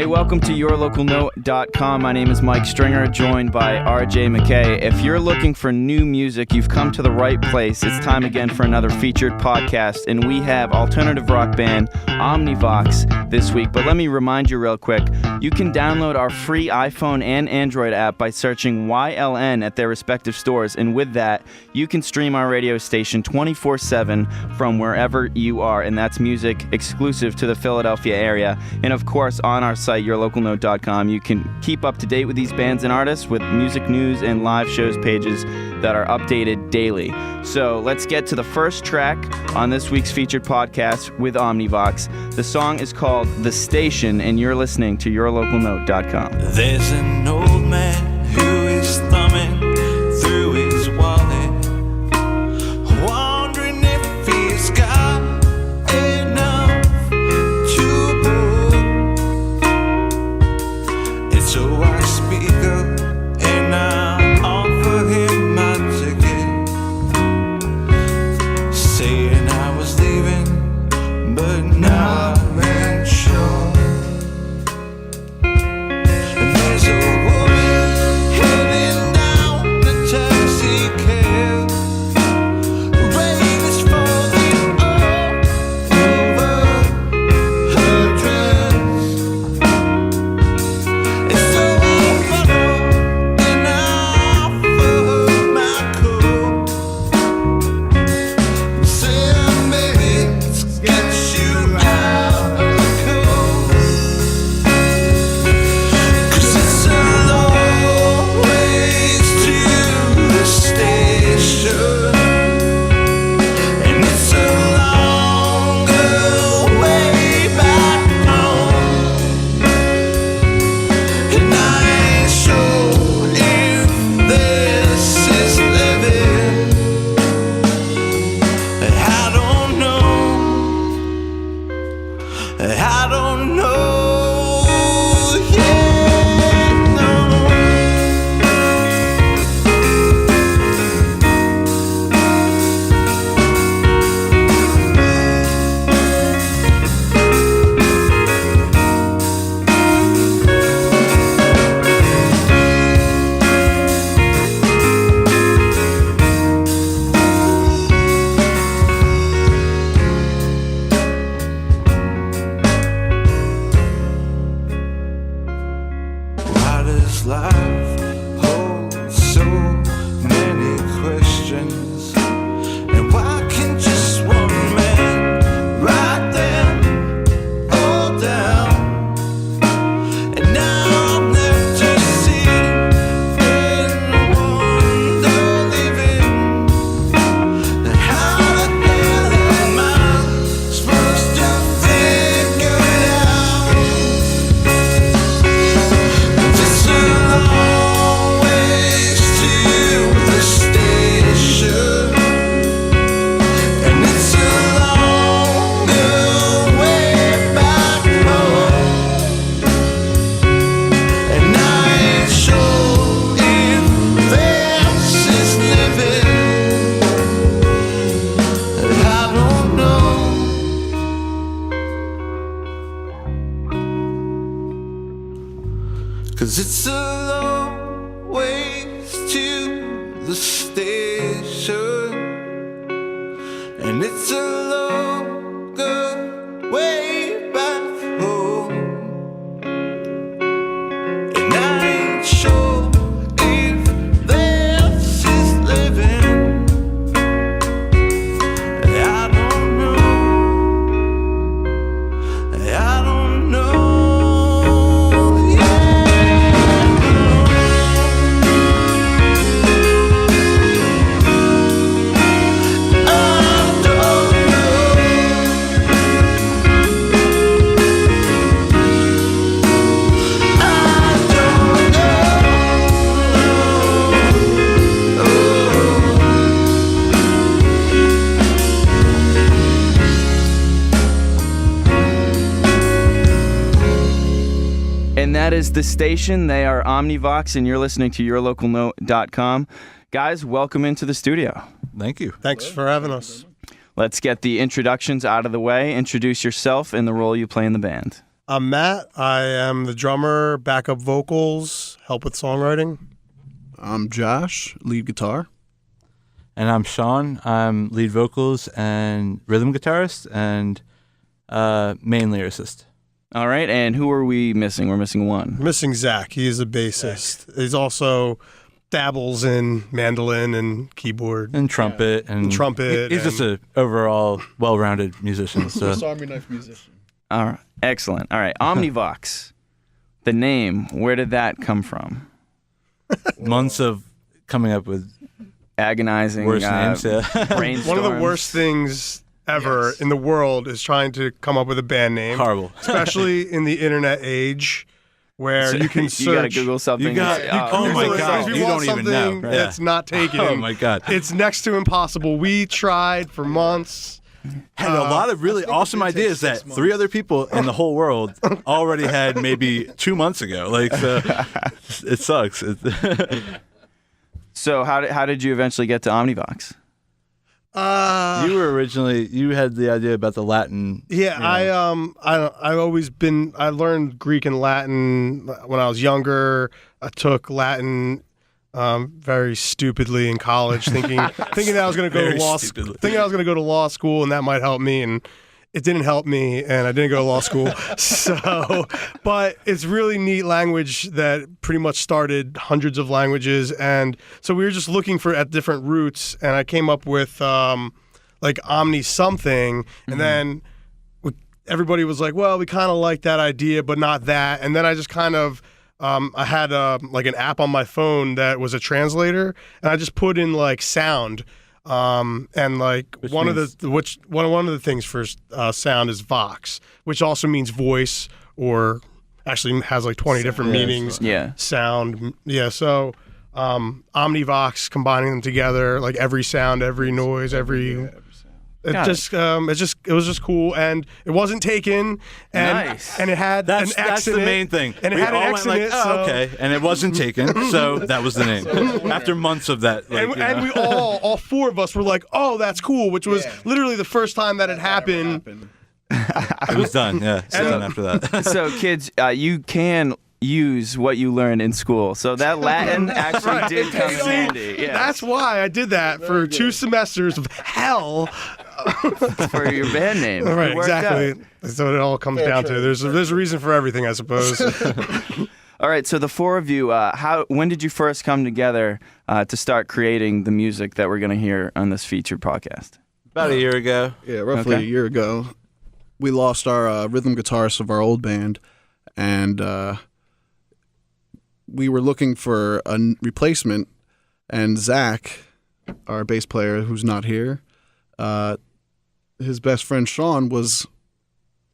Hey, welcome to yourlocalnote.com. My name is Mike Stringer, joined by RJ McKay. If you're looking for new music, you've come to the right place. It's time again for another featured podcast, and we have alternative rock band Omnivox this week. But let me remind you real quick, you can download our free iPhone and Android app by searching YLN at their respective stores, and with that, you can stream our radio station 24/7 from wherever you are, and that's music exclusive to the Philadelphia area. And of course, on our site, yourlocalnote.com, you can keep up to date with these bands and artists with music news and live shows pages that are updated daily. So let's get to the first track on this week's featured podcast with Omnivox. The song is called The Station, and you're listening to yourlocalnote.com. There's an old man who is thumbing through his wallet, wondering if he's got enough to book. And so I speak up and I offer him my ticket, saying I was leaving, but now I'm sure. And there's a woman heading down the taxi cab. Rain is falling all over her dress. And so I follow and I offer her my coat, saying maybe it's get you out of the cold. 'Cause it's a long ways to the station, and it's a longer way back home. And I ain't sure if this is living. I don't know. I don't know. Yeah, no. Why does life hold so many questions? And why can just one man write them all down? And now I'm left to see and wonder living. And how the hell am I supposed to figure it out? It's a long ways to the station, and it's a longer way back home. And I ain't sure if this is living. I don't know. Cause it's a long ways to the station, and it's a longer way back home. And I ain't sure if this is living. I don't know. I don't know. And that is The Station. They are Omnivox, and you're listening to yourlocalnote.com. Guys, welcome into the studio. Thank you. Thanks for having us. Let's get the introductions out of the way. Introduce yourself and the role you play in the band. I'm Matt. I am the drummer, backup vocals, help with songwriting. I'm Josh, lead guitar. And I'm Sean. I'm lead vocals and rhythm guitarist and main lyricist. All right, and who are we missing? We're missing one. Missing Zach. He is a bassist. He's also dabbles in mandolin and keyboard. And trumpet. And trumpet. He's just an overall well-rounded musician. So. Swiss Army knife musician. All right, excellent. All right, Omnivox. The name, where did that come from? Months of coming up with agonizing worst names. Yeah. brainstorms. One of the worst things ever in the world is trying to come up with a band name. Horrible. Especially in the internet age where you can search. You gotta Google something. You got, oh my God. If You want don't even know. something that's not taken. Oh my God. It's next to impossible. We tried for months. Had a lot of really awesome ideas that 3 other people in the whole world already had maybe 2 months ago. Like, so it sucks. So how did you eventually get to Omnivox? You were originally, you had the idea about the Latin. Yeah, I've always been. I learned Greek and Latin when I was younger. I took Latin very stupidly in college, thinking that I was going to go to law school. Thinking I was going to go to law school, and that might help me, and it didn't help me, and I didn't go to law school. So, but it's really neat language that pretty much started hundreds of languages, and so we were just looking at different roots, and I came up with like Omni something, and then everybody was like, well, we kind of like that idea, but not that, and then I just kind of. I had like an app on my phone that was a translator, and I just put in like sound, and like one of the things for sound is vox, which also means voice, or actually has like 20 different meanings. Yeah, sound. Yeah, so Omnivox, combining them together, like every sound, every noise, every. It was just cool, and it wasn't taken, and nice. And it had that's an X the in main it, thing. and it we had all an went X in like, it, oh, so, okay, and it wasn't taken, so that was the name. After months of that, like, and we all 4 of us were like, oh, that's cool, which was literally the first time that it happened. it was done. Yeah, it's done after that. So kids, you can use what you learned in school. So that Latin actually did come in handy. Yeah. That's why I did that for 2 semesters of hell. For your band name. Right, It worked exactly. out. That's what it all comes down to. There's a reason for everything, I suppose. All right, so the 4 of you, when did you first come together to start creating the music that we're going to hear on this featured podcast? About a year ago. Yeah, roughly a year ago. We lost our rhythm guitarist of our old band, and we were looking for a replacement, and Zach, our bass player who's not here, his best friend Sean was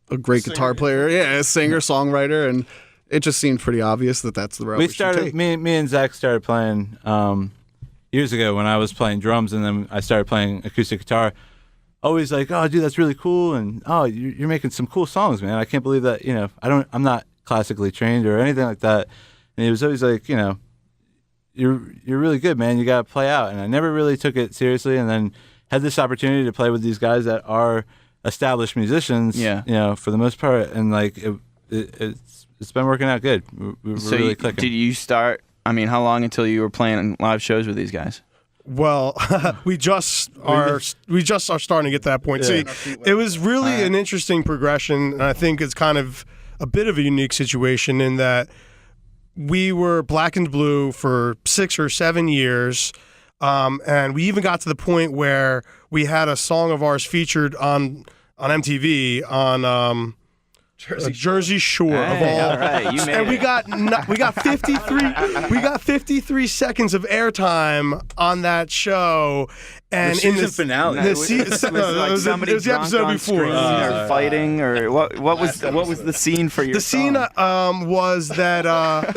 a great guitar player, a singer, songwriter, and it just seemed pretty obvious that that's the route we should take. Me and Zach started playing years ago when I was playing drums, and then I started playing acoustic guitar. Always like, oh, dude, that's really cool, and oh, you're making some cool songs, man. I can't believe that. I'm not classically trained or anything like that. And he was always like, you're really good, man. You got to play out. And I never really took it seriously, and then had this opportunity to play with these guys that are established musicians, for the most part, and like it's been working out good. We're So really clicking. Did you start? I mean, how long until you were playing live shows with these guys? Well, we just are starting to get to that point. Yeah. See, it was really an interesting progression, and I think it's kind of a bit of a unique situation in that we were Blackened Blue for 6 or 7 years, and we even got to the point where we had a song of ours featured on MTV on Jersey Shore of all. All right, you made And it. we got 53 seconds of airtime on that show, and The in season the finale. the Was it was somebody the drunk episode on before. screen or fighting, or what was the scene for your The scene song? was that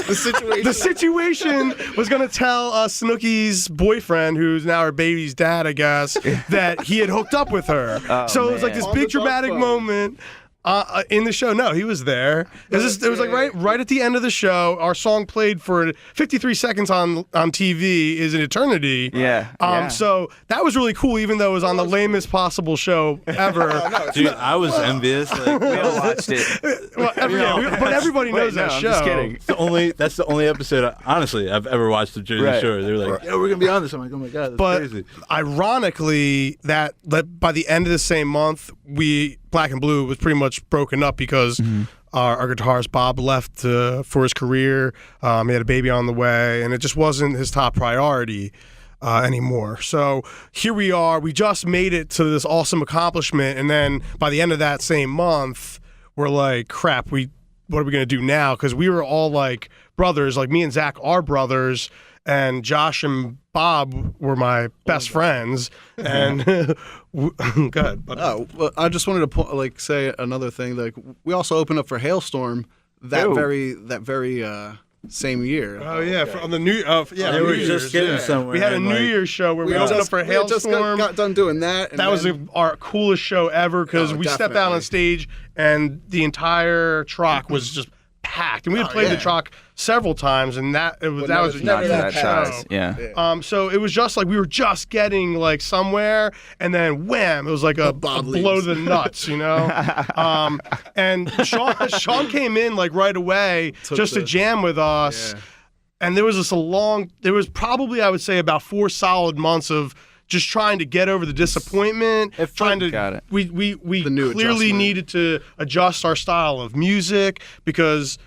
the situation was going to tell Snooki's boyfriend, who's now her baby's dad, I guess, that he had hooked up with her. So it was like man. this On big the dramatic phone. moment In the show, no, he was there. It was like right at the end of the show. Our song played for 53 seconds on TV is an eternity. Yeah. So that was really cool, even though it was on the lamest possible show ever. Dude, I was envious. Like, We all watched it. Well, but everybody knows that I'm show. just kidding. that's the only episode, honestly, I've ever watched of Jersey Right. Shore. They were like, "Yeah, we're gonna be on this." I'm like, "Oh my god, that's But crazy." ironically, that by the end of the same month, Blackened Blue was pretty much broken up because our guitarist Bob left for his career. He had a baby on the way, and it just wasn't his top priority anymore. So here we are. We just made it to this awesome accomplishment, and then by the end of that same month, we're like, crap, what are we going to do now? Because we were all like brothers. Like me and Zach are brothers, and Josh and Bob were my best friends. And go ahead. Oh, well, I just wanted to say another thing. Like, we also opened up for Hailstorm that Ooh. very same year. Oh yeah, on the new They were New just Year's, getting yeah. somewhere. We had a and, New like, Year's show where we opened up for We had just Hailstorm. got done doing that. And That was then- our coolest show ever because Oh, we stepped out on definitely. stage and the entire truck was just packed, and we had played the truck several times, and that was a Not to huge that show. size. Yeah. So it was just like we were just getting like somewhere, and then wham! It was like a Bob blow leaves. to the nuts, you know. And Sean came in like right away just to jam with us, and there was probably, I would say, about 4 solid months of just trying to get over the disappointment, Got it. we The new clearly adjustment. needed to adjust our style of music because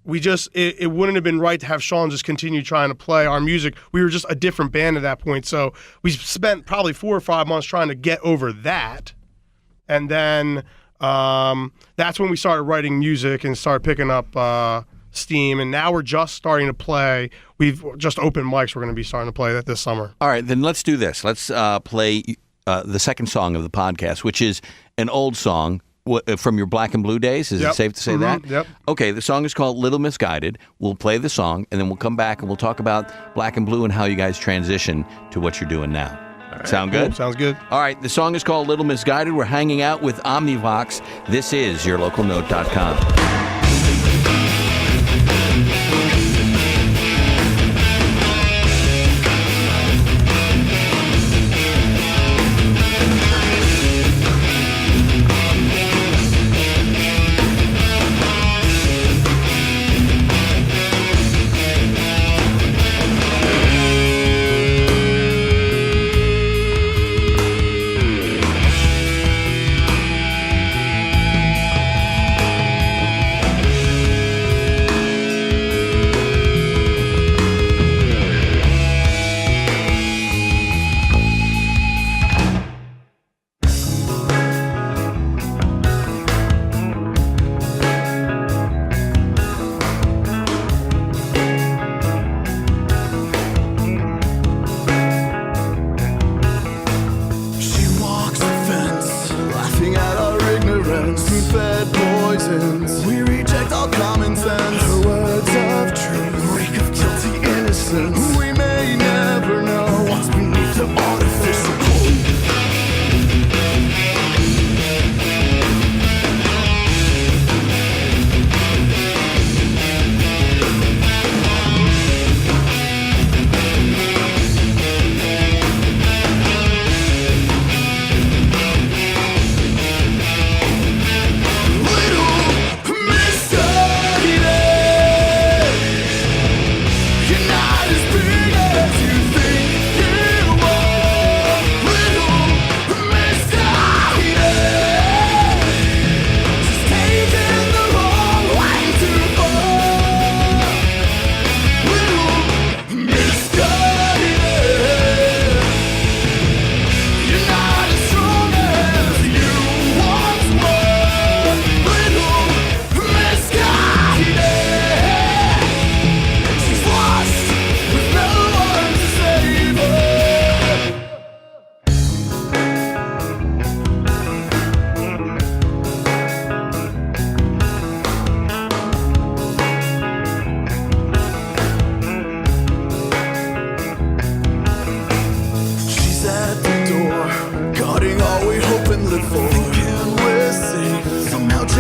we just it wouldn't have been right to have Sean just continue trying to play our music. We were just a different band at that point, so we spent probably 4 or 5 months trying to get over that, and then that's when we started writing music and started picking up steam, and now we're just starting to play. We've just opened mics. We're going to be starting to play that this summer. All right, then let's do this. Let's play the second song of the podcast, which is an old song from your Blackened Blue days. Is it Yep. safe to say that? Yep. Okay, the song is called Little Misguided. We'll play the song, and then we'll come back and we'll talk about Blackened Blue and how you guys transition to what you're doing now. Sound good? Sounds good. All right, the song is called Little Misguided. We're hanging out with Omnivox. This is yourlocalnote.com.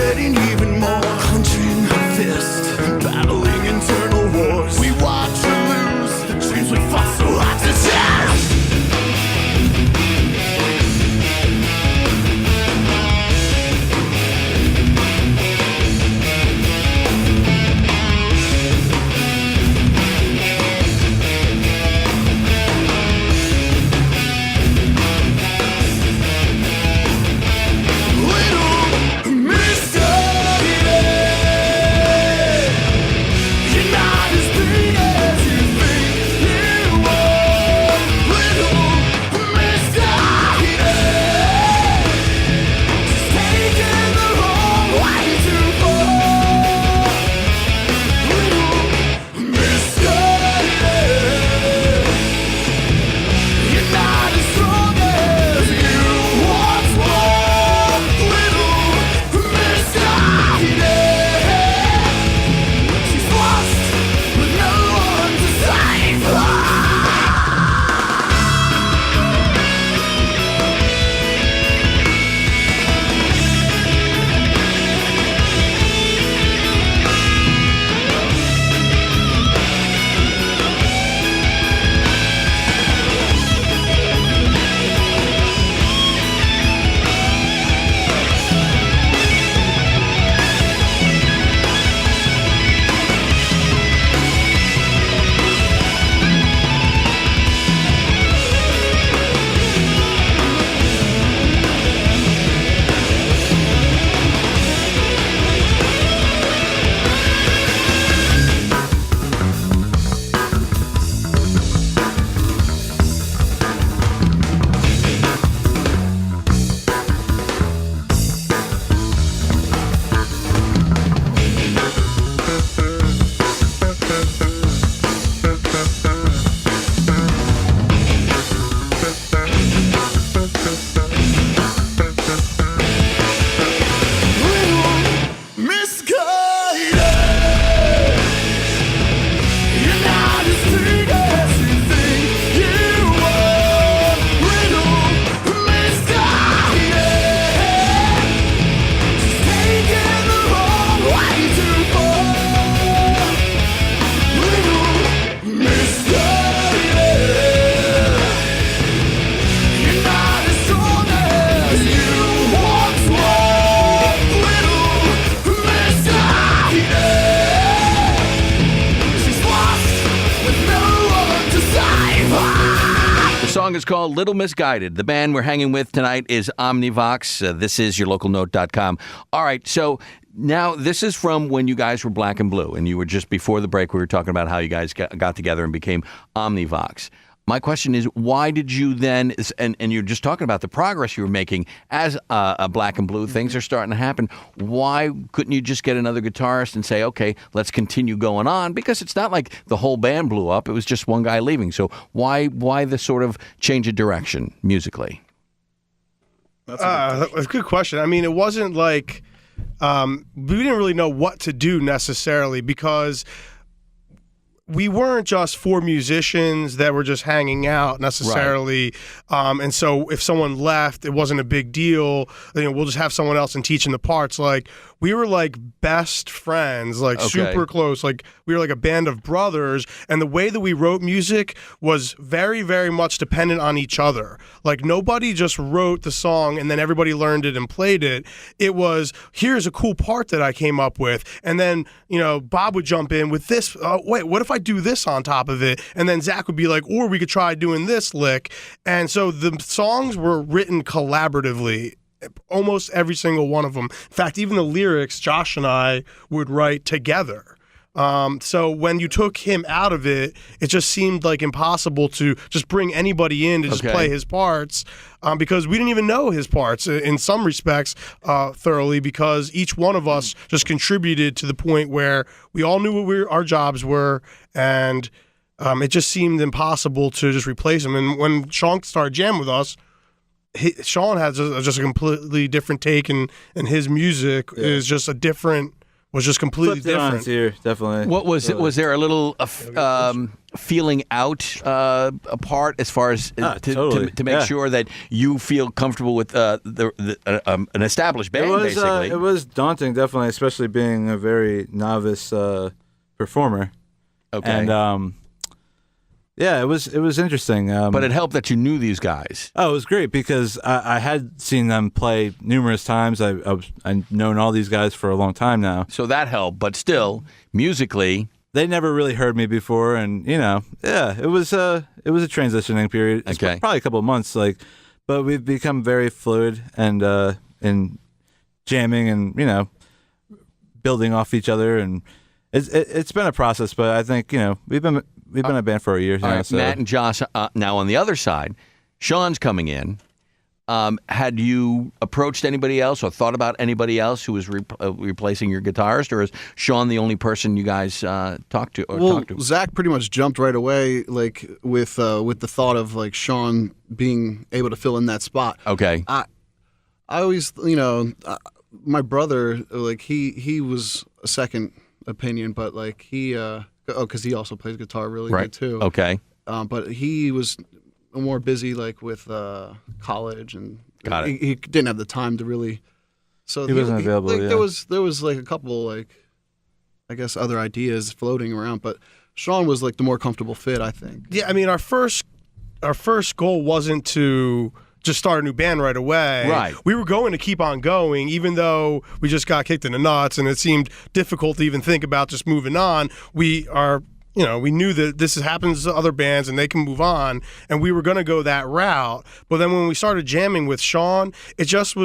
getting even more. Clenching her fist, battling internal wars. We watch her lose the dreams we fought so hard to chase. Song is called Little Misguided. The band we're hanging with tonight is Omnivox. This is yourlocalnote.com. All right, so now this is from when you guys were Black and Blue, and you were just before the break, we were talking about how you guys got together and became Omnivox. My question is, why did you then, and you're just talking about the progress you were making as a Black and Blue, things are starting to happen. Why couldn't you just get another guitarist and say, okay, let's continue going on? Because it's not like the whole band blew up. It was just one guy leaving. So why the sort of change of direction musically? That's a good question. I mean, it wasn't like we didn't really know what to do necessarily, because we weren't just four musicians that were just hanging out necessarily. Right. And so if someone left, it wasn't a big deal. We'll just have someone else and teaching the parts. Like, we were like best friends, like super close. Like, we were like a band of brothers. And the way that we wrote music was very, very much dependent on each other. Like, nobody just wrote the song and then everybody learned it and played it. It was, here's a cool part that I came up with. And then, Bob would jump in with this. Wait, what if I do this on top of it? And then Zach would be like, or we could try doing this lick. And so the songs were written collaboratively, almost every single one of them. In fact, even the lyrics, Josh and I would write together. So when you took him out of it, it just seemed like impossible to just bring anybody in to just play his parts, because we didn't even know his parts in some respects thoroughly, because each one of us just contributed to the point where we all knew what our jobs were, and it just seemed impossible to just replace him. And when Sean started jamming with us, Sean has just a completely different take, and his music is just a different was just completely Flipped it on different. its ear, definitely. What was there a little feeling out apart as far as totally. to make sure that you feel comfortable with an established band? Basically, it was daunting, definitely, especially being a very novice performer. Okay. And yeah, it was interesting. but it helped that you knew these guys. Oh, it was great because I had seen them play numerous times. I've known all these guys for a long time now. So that helped, but still, musically, They never really heard me before, and yeah, it was a transitioning period. It's Okay. probably a couple of months, but we've become very fluid and in jamming and building off each other, and it's been a process. But I think we've been a band for a year now. all right, So. Matt and Josh. Now on the other side, Sean's coming in. Had you approached anybody else or thought about anybody else who was replacing your guitarist, or is Sean the only person you guys talked to? Well, Zach pretty much jumped right away, with the thought of Sean being able to fill in that spot. Okay. I always, my brother, he was a second opinion, but because he also plays guitar really good too. Okay. But he was more busy with college, and Got it. He didn't have the time to really. So He wasn't available, yeah. There was a couple I guess other ideas floating around, but Sean was the more comfortable fit, I think. Yeah, I mean, our first goal wasn't to just start a new band right away. Right. We were going to keep on going, even though we just got kicked in the nuts and it seemed difficult to even think about just moving on. We knew that this happens to other bands and they can move on, and we were going to go that route. But then when we started jamming with Sean, it just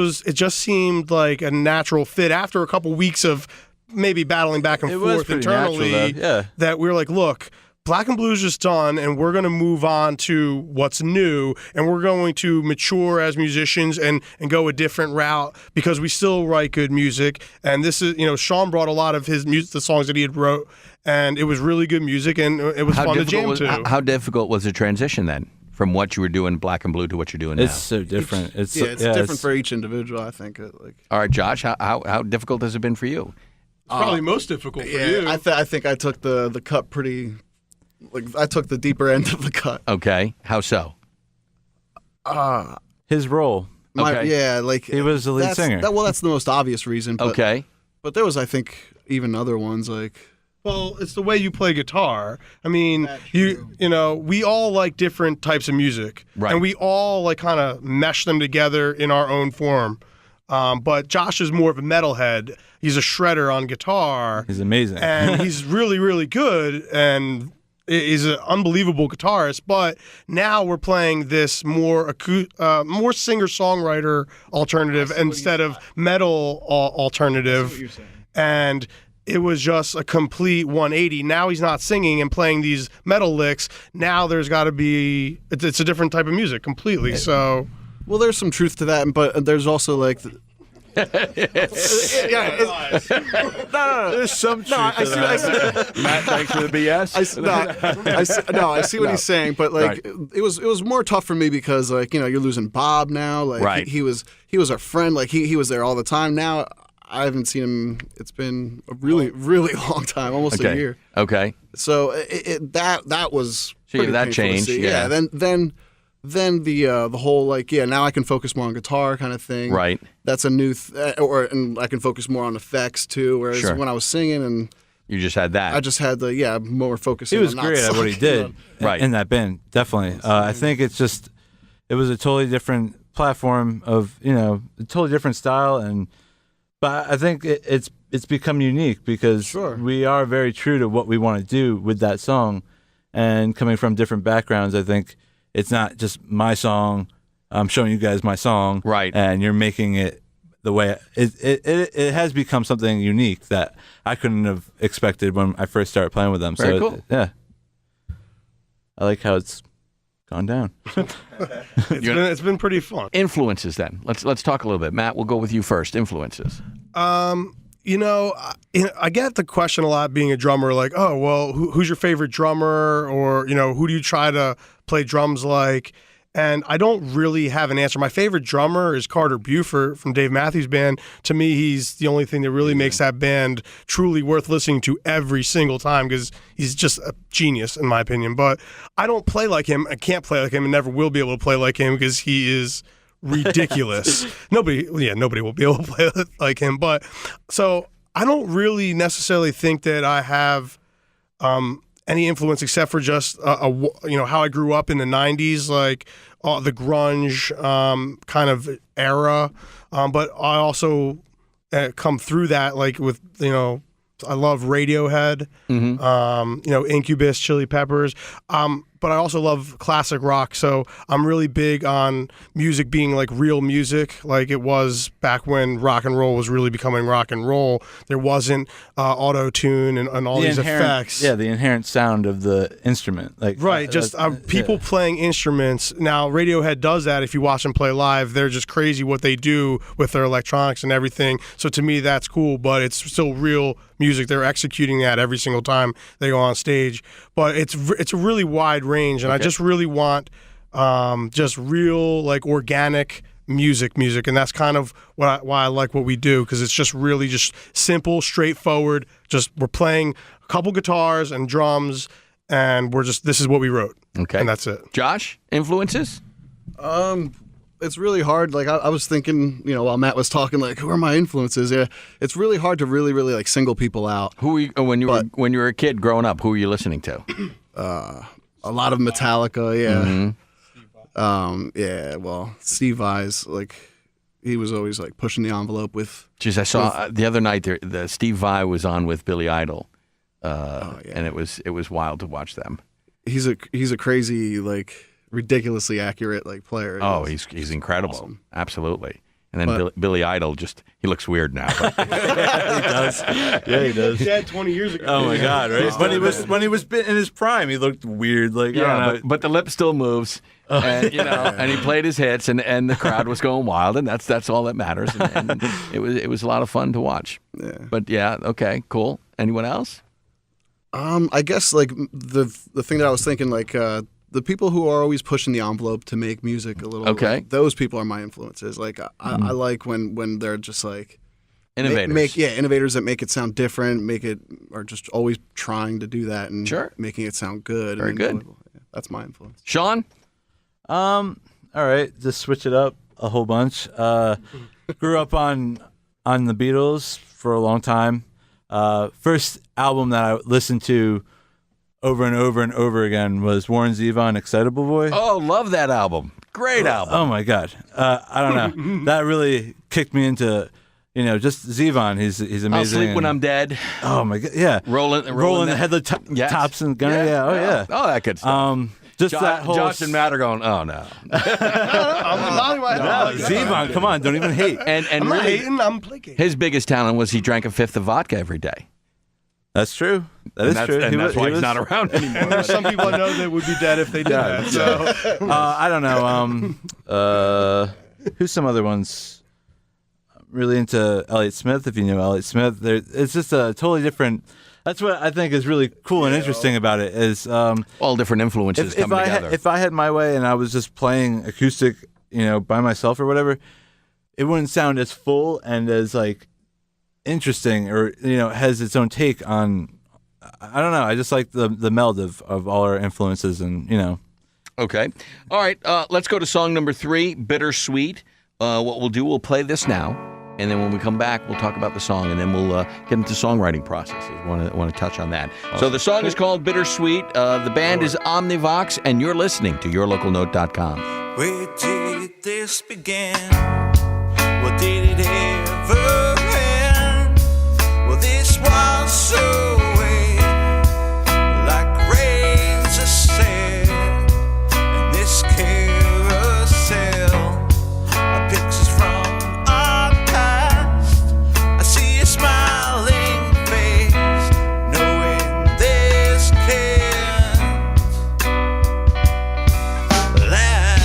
seemed like a natural fit after a couple weeks of maybe battling back and It was forth pretty internally. natural, though, yeah. That we were like, look, Blackened Blue is just done, and we're going to move on to what's new, and we're going to mature as musicians and go a different route because we still write good music. And this is, Sean brought a lot of his music, the songs that he had wrote, and it was really good music, and it was fun to jam to. How difficult was the transition then from what you were doing Black and Blue to what you're doing now? It's so different. It's different for each individual, I think. All right, Josh, how difficult has it been for you? It's probably most difficult for you. I think I took the cut pretty. I took the deeper end of the cut. Okay, how so? his role. Okay. He was the lead singer. That's the most obvious reason. But, Okay. But there was, I think, even other ones Well, it's the way you play guitar. I mean, we all like different types of music, Right. and we all kind of mesh them together in our own form. But Josh is more of a metalhead. He's a shredder on guitar. He's amazing. And he's really, really good, and is an unbelievable guitarist. But now we're playing this more singer-songwriter alternative instead of metal alternative. And it was just a complete 180. Now he's not singing and playing these metal licks. Now there's got to be it's a different type of music completely. So, well, there's some truth to that, but there's also No, there's some truth to that. Matt, thanks for the BS. I see what he's saying, but it was more tough for me because you're losing Bob now. Right. He was our friend. He was there all the time. Now I haven't seen him. It's been a really, really long time, almost a year. Okay. So that was So yeah, pretty that painful to changed, see. yeah. Then the whole now I can focus more on guitar kind of thing. Right. That's a new and I can focus more on effects too. Whereas Sure. when I was singing and You just had that. I just had more focus. He was on not great at what he sucking. did Right. in that band, definitely. I think it was a totally different platform of, a totally different style. But I think it's become unique because Sure. we are very true to what we want to do with that song. And coming from different backgrounds, I think it's not just my song. I'm showing you guys my song. Right. And you're making it the way it has become something unique that I couldn't have expected when I first started playing with them. Very so cool. Yeah. I like how it's gone down. it's been pretty fun. Influences then. Let's talk a little bit. Matt, we'll go with you first. Influences. I get the question a lot being a drummer, oh, well, who's your favorite drummer? Or, who do you try to play drums like? And I don't really have an answer. My favorite drummer is Carter Buford from Dave Matthews Band. To me, he's the only thing that really makes that band truly worth listening to every single time, because he's just a genius, in my opinion. But I don't play like him. I can't play like him and never will be able to play like him, because he is ridiculous. Nobody will be able to play like him. But so I don't really necessarily think that I have any influence except for just how I grew up in the 90s, like the grunge kind of era. But I also come through that like with I love Radiohead, Incubus, Chili Peppers. But I also love classic rock, so I'm really big on music being like real music, like it was back when rock and roll was really becoming rock and roll. There wasn't auto-tune and all these effects. Yeah, the inherent sound of the instrument. People playing instruments. Now, Radiohead does that. If you watch them play live, they're just crazy what they do with their electronics and everything. So to me, that's cool, but it's still real music. They're executing that every single time they go on stage. But it's a really wide range, and I just really want just real, like, organic music, and that's kind of why I like what we do, because it's just really just simple, straightforward. Just we're playing a couple guitars and drums, and this is what we wrote. Okay, and that's it. Josh, influences? It's really hard. Like I was thinking, while Matt was talking, like, who are my influences? Yeah, it's really hard to really, really like single people out. Who were you, when you were a kid growing up? Who were you listening to? A lot of Metallica, yeah. Mm-hmm. Well, Steve Vai's, like, he was always like pushing the envelope with. Jeez, I saw the other night the Steve Vai was on with Billy Idol, and it was wild to watch them. He's a crazy, like, ridiculously accurate, like, player. Oh, he's incredible. Awesome. Absolutely. And then Billy Idol he looks weird now. But he does. Yeah, he does. He died 20 years ago. Oh my God! Right? When he was in his prime, he looked weird. Like, but the lip still moves, and and he played his hits, and the crowd was going wild, and that's all that matters. And it was a lot of fun to watch. Yeah. But yeah, okay, cool. Anyone else? I guess like the thing that I was thinking, like, the people who are always pushing the envelope to make music a little, okay, like, those people are my influences. Like I like when they're just like innovators, innovators that make it sound different, are just always trying to do that and making it sound good. Very good. Yeah, that's my influence. Sean? All right, just switch it up a whole bunch. Grew up on the Beatles for a long time. First album that I listened to over and over and over again was Warren Zevon, Excitable Boy. Oh, love that album. Great album. Oh my God. I don't know. That really kicked me into, just Zevon. He's amazing. I'll Sleep When I'm Dead. Oh my God. Yeah. Rolling the headlight tops and gunner. Yeah. Oh yeah. Oh, that good stuff. That whole Josh and Matt are going, oh no. Zevon, come on, don't even hate. And I'm really, not hating, I'm placating. His biggest talent was he drank a fifth of vodka every day. That's true. That's true. And that's why he's not around anymore. There's some people I know that would be dead if they did that. So. I don't know. Who's some other ones? I'm really into Elliott Smith, if you know Elliott Smith. It's just a totally different. That's what I think is really cool and interesting about it is all different influences coming together. If I had my way and I was just playing acoustic, by myself or whatever, it wouldn't sound as full and as like interesting, or has its own take on. I don't know. I just like the meld of all our influences, and Okay, all right. Let's go to song number 3, "Bittersweet." What we'll do, we'll play this now, and then when we come back, we'll talk about the song, and then we'll get into songwriting processes. Want to touch on that. Awesome. So the song is called "Bittersweet." The band is Omnivox, and you're listening to YourLocalNote.com. Where did this begin? What did it ever end? Well, this was so weird, like grains of sand, and this carousel of pictures from our past. I see a smiling face, knowing this can't last.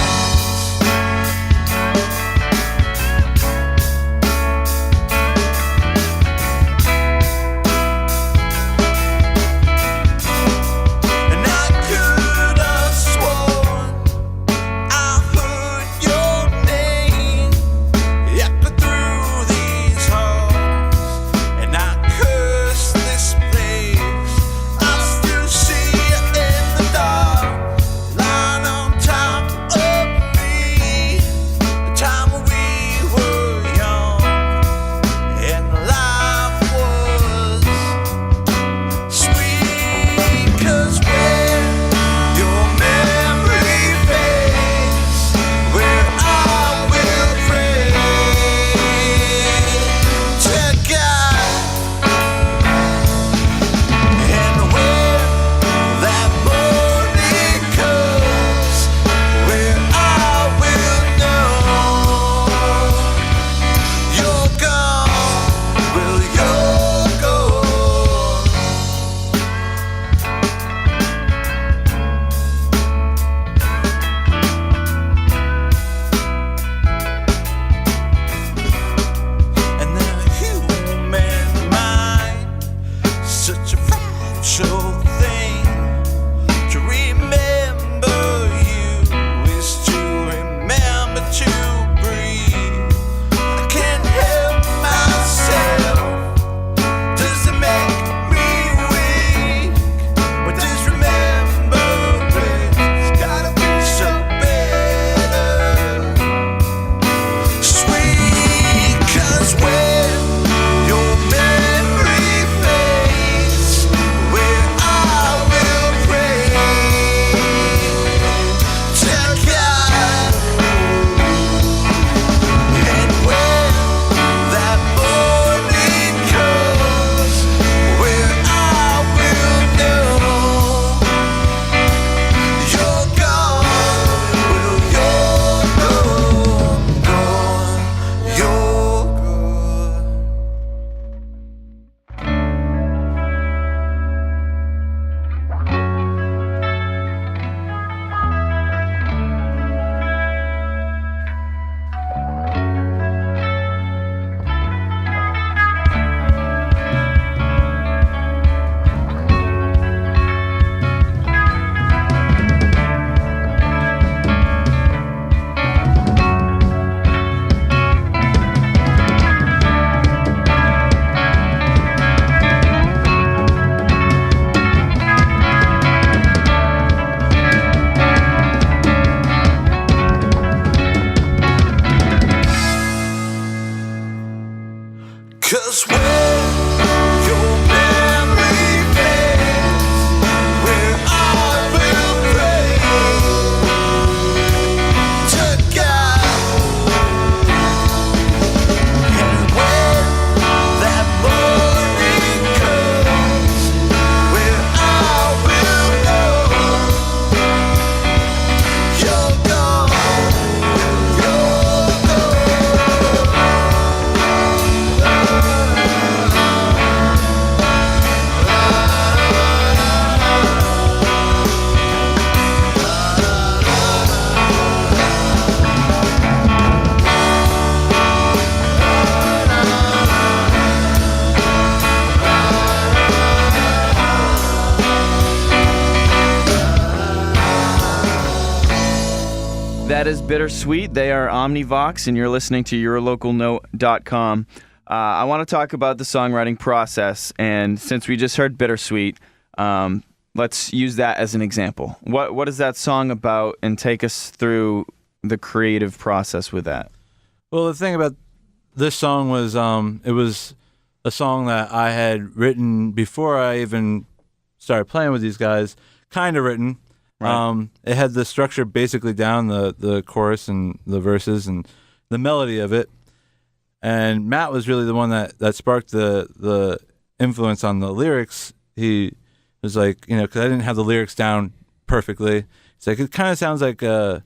'Cause when your memory fades, when I will pray to God, and when that morning comes, when I will know you're gone, you're That is Bittersweet. They are Omnivox, and you're listening to yourlocalnote.com. I want to talk about the songwriting process, and since we just heard Bittersweet, let's use that as an example. What is that song about, and take us through the creative process with that. Well, the thing about this song was it was a song that I had written before I even started playing with these guys, kind of written. Right. It had the structure basically down, the chorus and the verses and the melody of it. And Matt was really the one that sparked the influence on the lyrics. He was like, because I didn't have the lyrics down perfectly. It's like, it kind of sounds like an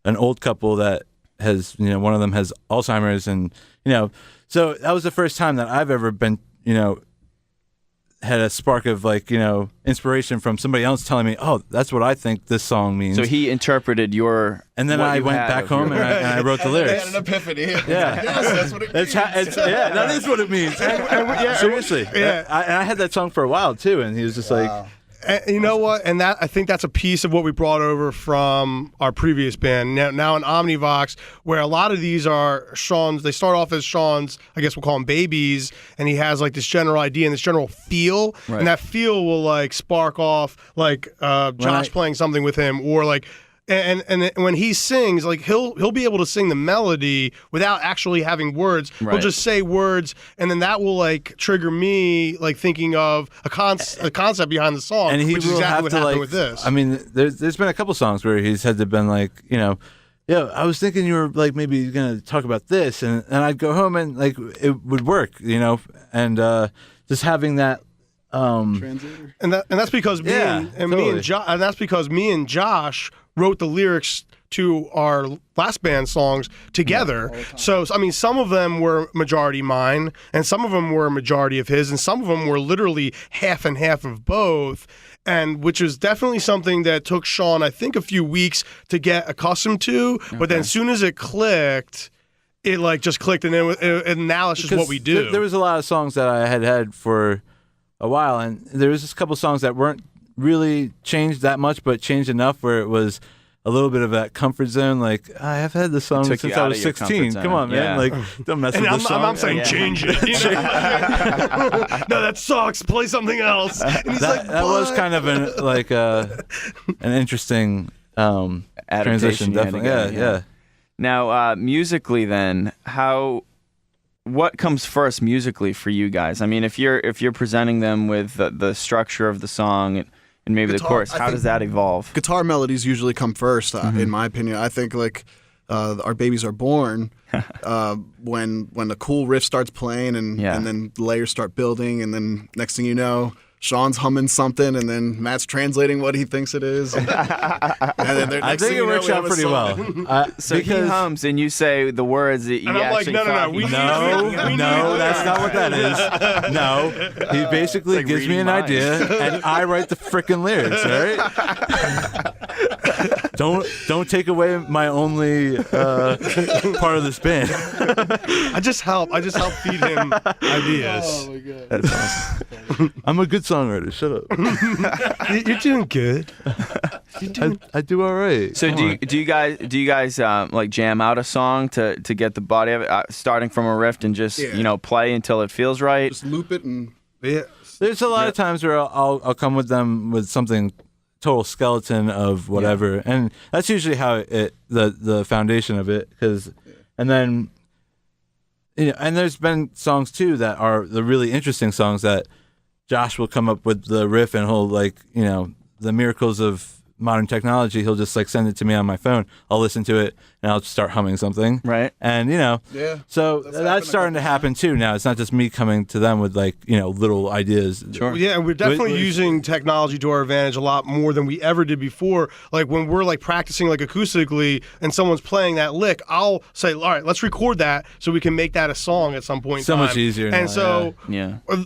old couple that has, one of them has Alzheimer's, and so that was the first time that I've ever been, had a spark of inspiration from somebody else telling me, oh, that's what I think this song means. So he interpreted your. And then I went back home and I wrote the lyrics. I had an epiphany. Yeah, Yes, that's what it means. That is what it means. Seriously. Yeah. I had that song for a while too, and he was just like. And you know what? And that, I think that's a piece of what we brought over from our previous band. Now in Omnivox, where a lot of these are Sean's. They start off as Sean's, I guess we'll call them babies, and he has like this general idea and this general feel, Right. and that feel will like spark off like Josh playing something with him, or like. And when he sings, like he'll be able to sing the melody without actually having words. Right. He'll just say words, and then that will like trigger me like thinking of a concept behind the song, And he which is will exactly have what to happened with this. I mean, there's been a couple songs where he's had to been like, yeah, I was thinking you were like maybe gonna talk about this, and I'd go home and like it would work, and just having that. Translator. And that's because me and that's because me and Josh wrote the lyrics to our last band songs together. So I mean, some of them were majority mine, and some of them were a majority of his, and some of them were literally half and half of both. And which was definitely something that took Sean, I think, a few weeks to get accustomed to. But then as soon as it clicked, it like just clicked, and and now it's just what we do. There was a lot of songs that I had for a while, and there was just a couple songs that weren't really changed that much, but changed enough where it was a little bit of that comfort zone. Like, I have had this song Took since you I out was of your 16. comfort Come on, zone. man. Yeah. Like, don't mess And with I'm, this song. I'm saying change it. No, that sucks. Play something else. And he's like, that was "What?" kind of an interesting transition. Adaptation you had to Definitely, go, yeah. Now, musically, then, what comes first musically for you guys? I mean, if you're presenting them with the structure of the song and maybe the Guitar, chorus, I how think does that evolve? Guitar melodies usually come first, in my opinion. I think like Our Babies Are Born, when the cool riff starts playing and then layers start building, and then next thing you know, Sean's humming something, and then Matt's translating what he thinks it is. And then I think it works out pretty well. So he hums, and you say the words that you And I'm like, actually no, thought we he- No, that's not what that is. No, he basically It's like gives me reading an minds. idea, and I write the frickin' lyrics. All right. Don't take away my only part of this band. I just help feed him ideas. Oh my god. That's awesome. I'm a good songwriter. Shut up. You're doing good. I do all right. So Come do you guys like jam out a song to get the body of it, starting from a riff and just play until it feels right? Just loop it and Yeah. There's a lot of times where I'll come with them with something total skeleton of whatever, and that's usually how the foundation of it. And then and there's been songs too that are the really interesting songs that Josh will come up with the riff and he'll the miracles of modern technology. He'll just send it to me on my phone. I'll listen to it and I'll start humming something. Right. And so that's starting to happen too now. It's not just me coming to them with little ideas. Sure. Yeah, and we're definitely using technology to our advantage a lot more than we ever did before. Like when we're practicing acoustically and someone's playing that lick, I'll say, all right, let's record that so we can make that a song at some point in time. So much easier now, And so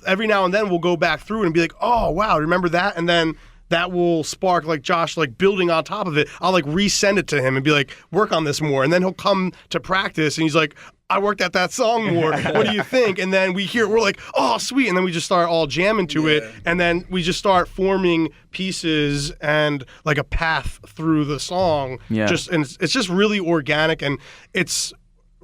every now and then we'll go back through and be like, oh, wow, remember that? And then that will spark Josh building on top of it. I'll resend it to him and be like, work on this more. And then he'll come to practice and he's like, I worked at that song more. What do you think? And then we hear it, we're like, oh, sweet. And then we just start all jamming to it. And then we just start forming pieces and a path through the song. Yeah. And it's just really organic and it's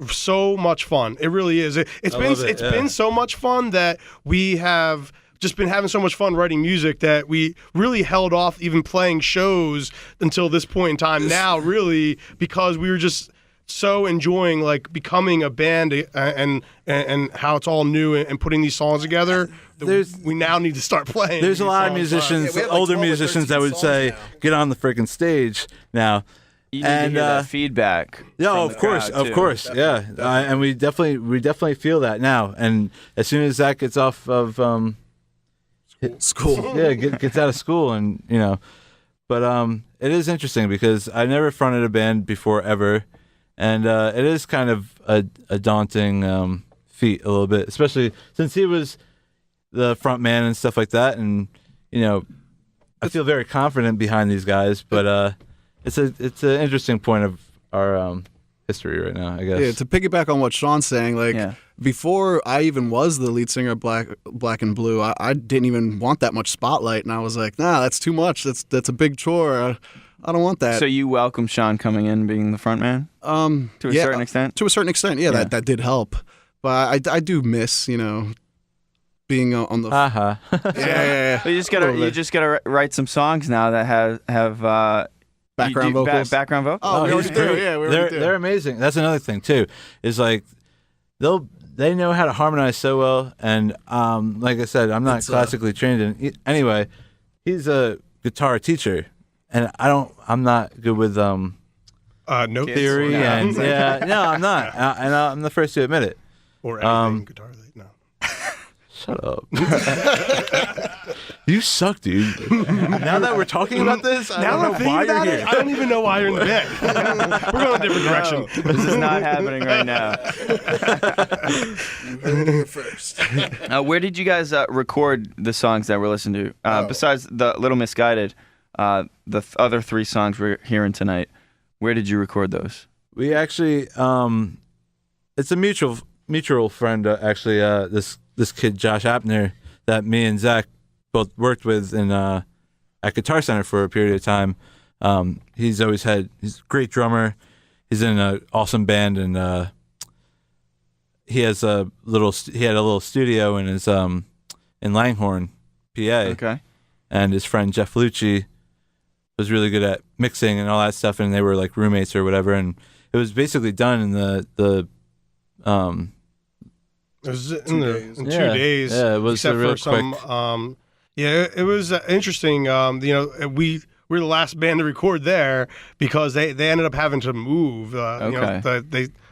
so much fun. It really is. It's been so much fun that we have just been having so much fun writing music that we really held off even playing shows until this point in time now, really, because we were just so enjoying becoming a band and how it's all new and putting these songs together. We now need to start playing. There's a lot of musicians, older musicians that would say, get on the freaking stage now. You need to hear that feedback. Yeah, from of the course, crowd, of too. course, definitely. And we definitely feel that now. And as soon as Zach gets off of School. gets out of school, and but it is interesting because I never fronted a band before ever, and it is kind of a daunting feat a little bit, especially since he was the front man and stuff like that, and I feel very confident behind these guys, but it's an interesting point of our history right now, I guess. Yeah, to piggyback on what Sean's saying, before I even was the lead singer of Blackened Blue, I didn't even want that much spotlight, and I was like, nah, that's too much. That's a big chore. I don't want that. So you welcome Sean coming in being the front man? To a certain extent? To a certain extent, yeah. That did help. But I do miss, being on the... Yeah. But you just gotta write some songs now that have background vocals. Background vocals. Oh, we he's already do. great. Yeah, we already do. They're amazing. That's another thing too. Is they know how to harmonize so well, and like I said, I'm not classically trained anyway. He's a guitar teacher, and I'm not good with no theory, and no, I'm not, and I'm the first to admit it. Or anything guitar. No. Shut up. You suck, dude. Now that we're talking about this, I don't know why you're here. I don't even know why you're in the band. We're going a different direction. This is not happening right now. You heard it here first. Where did you guys record the songs that we're listening to? Besides the Little Misguided, the other three songs we're hearing tonight, where did you record those? We actually, it's a mutual friend, actually, this kid, Josh Appner, that me and Zach both worked with at Guitar Center for a period of time. He's a great drummer. He's in an awesome band, and he had a little studio in his in Langhorne, PA. Okay. And his friend Jeff Lucci was really good at mixing and all that stuff, and they were like roommates or whatever. And it was basically done in the It was in 2 days. Yeah, it was except real for some. quick. It was interesting. We were the last band to record there because they ended up having to move.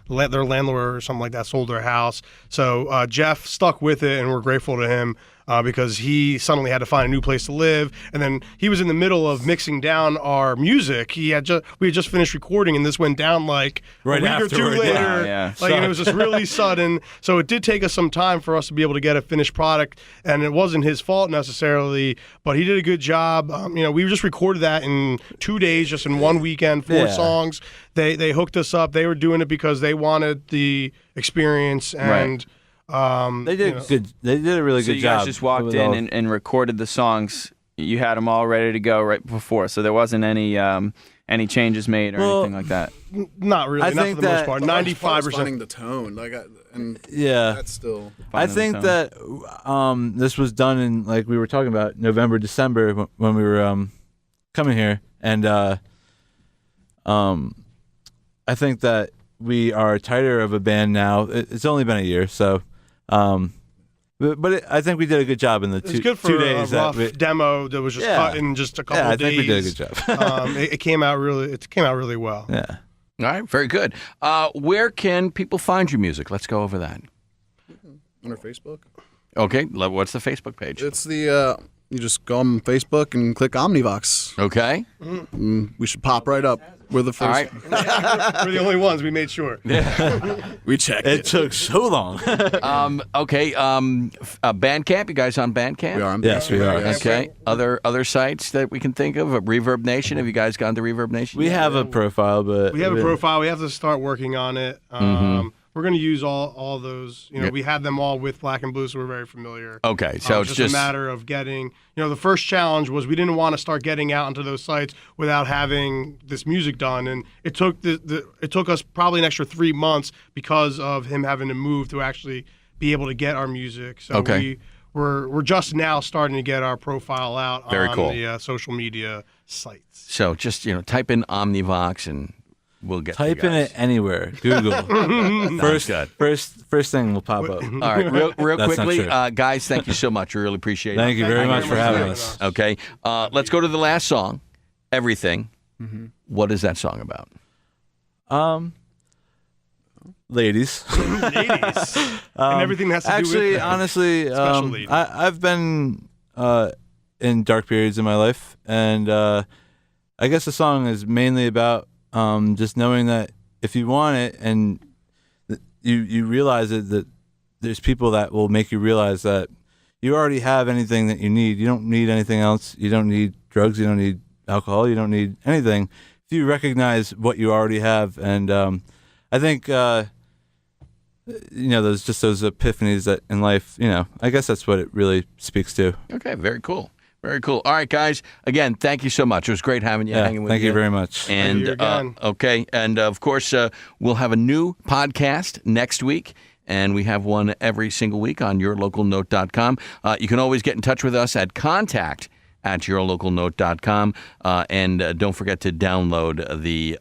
Their landlord or something like that sold their house. So Jeff stuck with it, and we're grateful to him because he suddenly had to find a new place to live. And then he was in the middle of mixing down our music. We had just finished recording, and this went down like right a week or two afterward. later. Yeah. And it was just really sudden. So it did take us some time for us to be able to get a finished product, and it wasn't his fault necessarily, but he did a good job. We just recorded that in 2 days, just in one weekend, 4 songs. They hooked us up. They were doing it because they wanted the experience, and they did good. They did a really good job. So you guys just walked in and recorded the songs. You had them all ready to go right before, so there wasn't any changes made or anything like that. Not really. Not for the most part. 95%. Finding the tone, that's still. I think that this was done in, like we were talking about, November, December when we were coming here, and I think that we are tighter of a band now. It's only been a year, so. But I think we did a good job in the It's good for 2 days. a rough demo that was just cut in just a couple of days. I think we did a good job. It came out really well. Yeah. All right, very good. Where can people find your music? Let's go over that. On our Facebook. Okay, what's the Facebook page? It's the you just go on Facebook and click Omnivox. Okay. We should pop right up. We're the first. All right. We're the only ones. We made sure. We checked It took so long. Okay. Bandcamp. You guys on Bandcamp? We are. Yes, we are. Okay. Other sites that we can think of? Reverb Nation. Have you guys gone to Reverb Nation? We have a profile, but We have a profile. We have to start working on it. We're going to use all those. We had them all with Blackened Blue, so we're very familiar. Okay, so it's just a matter of getting. The first challenge was we didn't want to start getting out into those sites without having this music done, and it took it took us probably an extra 3 months because of him having to move to actually be able to get our music. So we're just now starting to get our profile out on the social media sites. So just type in Omnivox and we'll get type in it anywhere. Google. First thing will pop up. All right, real That's quickly, not true. guys, thank you so much. We really appreciate it. Thank you very much for having us. Okay, let's go to the last song, Everything. What is that song about? Ladies, Ladies. and everything that has to do with Actually, that. honestly, Special lady. I've been in dark periods in my life, and I guess the song is mainly about just knowing that if you want it and you realize it, that there's people that will make you realize that you already have anything that you need. You don't need anything else. You don't need drugs. You don't need alcohol. You don't need anything. If you recognize what you already have, and I think those epiphanies that in life, I guess that's what it really speaks to. Okay, very cool. Very cool. All right, guys. Again, thank you so much. It was great having you, hanging with you. Thank you very much. And okay, and of course, we'll have a new podcast next week, and we have one every single week on yourlocalnote.com. You can always get in touch with us at contact@yourlocalnote.com, and don't forget to download the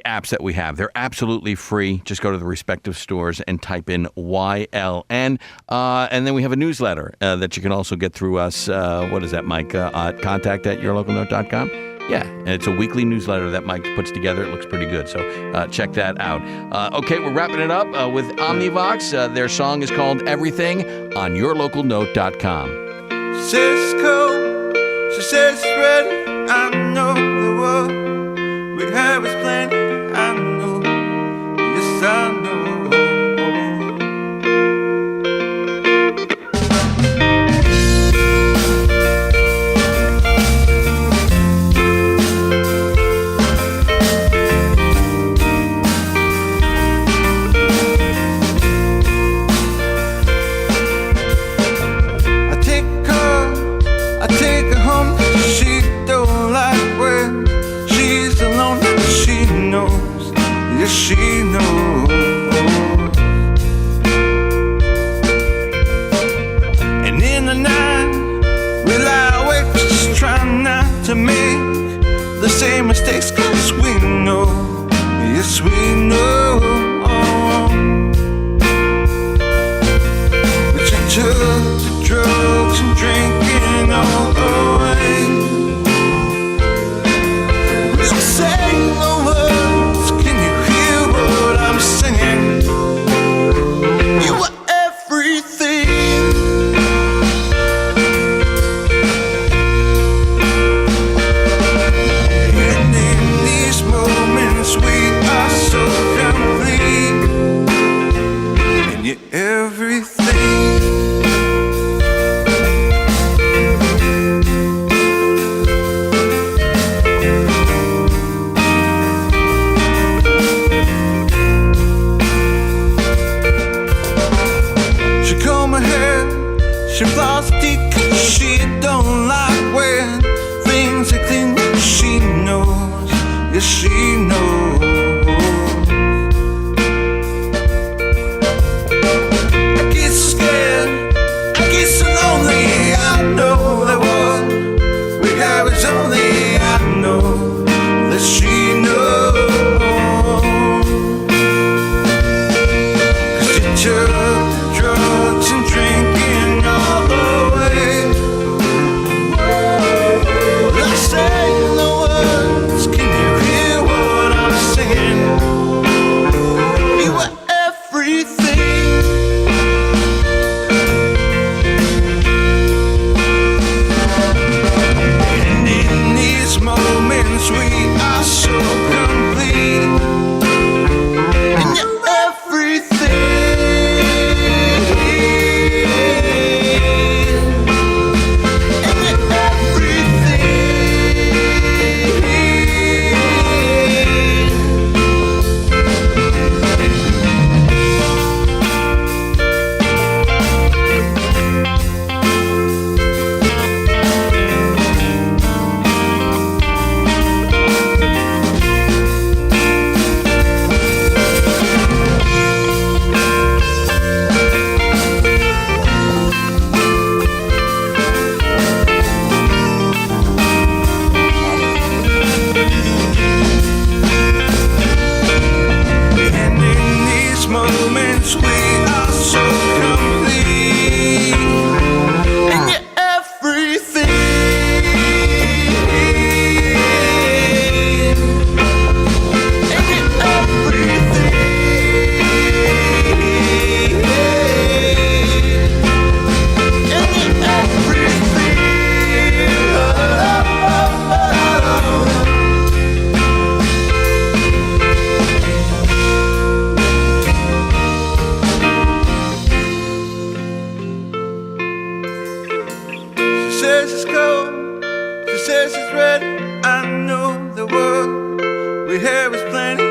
apps that we have. They're absolutely free. Just go to the respective stores and type in YLN. And then we have a newsletter that you can also get through us. What is that, Mike? Contact@yourlocalnote.com. Yeah, and it's a weekly newsletter that Mike puts together. It looks pretty good, so check that out. Okay, we're wrapping it up with Omnivox. Their song is called Everything on yourlocalnote.com. Cisco, she says it's ready. I know the word we have is plenty. I know, yes I know. I take her home. She don't like when she's alone. She knows, yes she knows. And in the night we lie awake, just trying not to make the same mistakes, 'cause we know, yes we know. But you took the drugs and drinking all the way. We'll sing the words, can you hear what I'm singing? You were everything. And in these moments we are so complete. And you're everything. She comb her hair, she floss teeth, 'cause she don't like when things are clean. She knows, yes she knows. I get so scared, I get so lonely. I know that what we have is only. I know that she knows. says it's cold, she says she's ready. I know the word we have is plenty.